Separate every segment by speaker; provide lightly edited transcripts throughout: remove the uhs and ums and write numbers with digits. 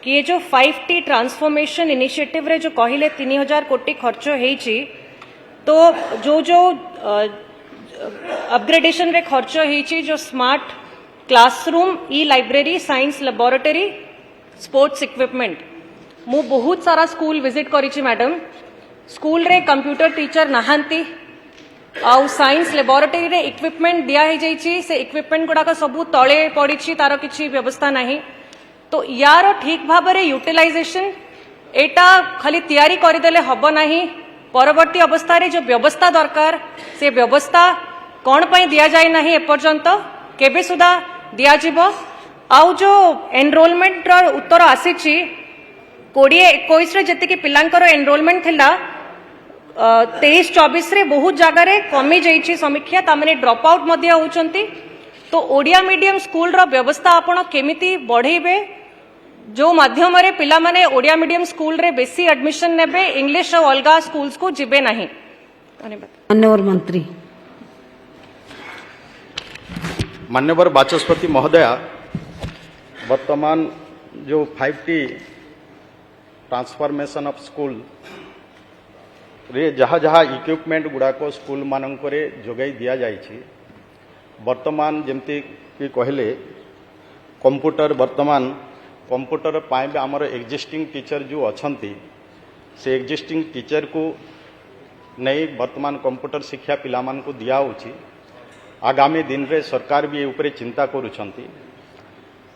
Speaker 1: कि ये जो 5T ट्रांसफॉर्मेशन इनिशिएटिव रे जो कहले 3000 कोटी खर्च होईची तो जो जो अपग्रेडेशन रे खर्च होईची जो स्मार्ट क्लासरूम ई library science laboratory sports equipment मु बहुत सारा स्कूल विजिट करिछि मैडम स्कूल रे कंप्यूटर टीचर नहांती आउ साइंस लैबोरेटरी रे इक्विपमेंट दिया ही जाइछि से इक्विपमेंट गुडाक सबु तळे पड़िछि तार किछि व्यवस्था नाही तो यार ठीक भाव में यूटिलाइजेशन एटा खाली तैयारी करदेले हब नाही परवर्ती अवस्था रे जो व्यवस्था दरकार से व्यवस्था कौन पाई दिया जाए नाही एपर्यंत केबे सुधा दिया जिवो आउ जो एनरोलमेंट रो उत्तर आसीछि 20-21 रे जति कि पिलांकर एनरोलमेंट थिला 23-24 रे बहुत जगह रे कमी जाइछि समीक्षा तामने ड्रॉप आउट मध्ये होउचंती तो ओडिया मीडियम स्कूल रो व्यवस्था आपण केमिति बढ़ेबे जो माध्यम रे पिला माने ओडिया मीडियम स्कूल रे बेसी एडमिशन नेबे इंग्लिश और अलगा स्कूल्स को जिबे नहीं
Speaker 2: मान्यवर मंत्री
Speaker 3: मान्यवर बाचस्पति महोदया वर्तमान जो 5T ट्रांसफॉर्मेशन ऑफ स्कूल रे जहाँ जहाँ इक्विपमेंट गुड़ाक स्कूल मानक जोगाई दिया जाइछि वर्तमान जमती कि कहले कंप्यूटर वर्तमान कंप्यूटर पाए आमर एक्जिस्टिंग टीचर जो अच्छी से एक्जिस्टिंग टीचर को नहीं वर्तमान कंप्यूटर शिक्षा पिला को दिया आगामी दिन रे सरकार भी ऊपर चिंता करुछंती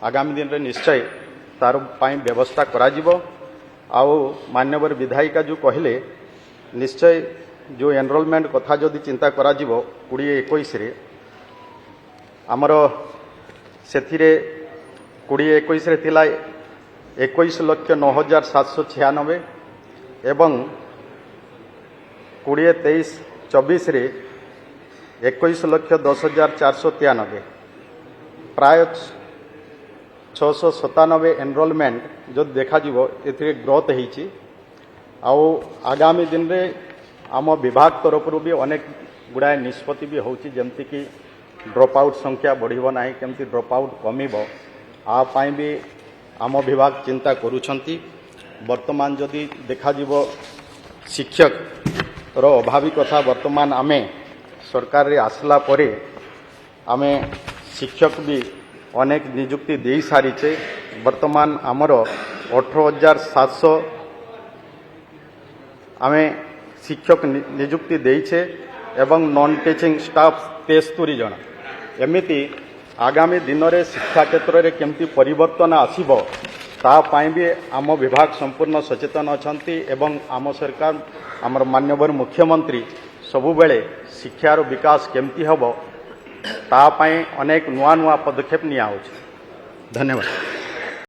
Speaker 3: आगामी दिन रे निश्चय तार पाई व्यवस्था करा जिवो आउ मान्यवर विधायिका जो कहले निश्चय जो एनरोलमेंट कथा जदि चिंता करा जिवो 20-21 रे आमर सेथिरे 20-21 रे थिला 21,09,796 एवं 20-23-24 रे 21,10,493 प्राय 697 एनरोलमेंट जो देखा जिवो एथिरे ग्रोथ होईची आउ आगामी दिन रे आम विभाग तरफ भी अनेक गुड़ाए निष्पत्ति भी होची जेमती कि ड्रॉप आउट संख्या बढ़िबो नाही केमती ड्रॉप आउट कमिबो आ पाई भी आम विभाग चिंता करुछंती वर्तमान जदि देखा जिवो शिक्षक रो अभावी कथा वर्तमान आमे सरकार रे आसला परे आमे शिक्षक भी अनेक नियुक्ति दे सारीचे वर्तमान आमर 18,700 आमे शिक्षक नियुक्ति देइछे एवं नॉन टीचिंग स्टाफ 73 जन एमिति आगामी दिन में शिक्षा क्षेत्र में केमती परिवर्तन आसीबो ता पाई भी आम विभाग संपूर्ण सचेतन अछंती एवं आम सरकार आमर मान्यवर मुख्यमंत्री सबुबेले शिक्षार विकास केमती हबो ता पाई अनेक नुआ नुआ पदक्षेप निया होछि। धन्यवाद।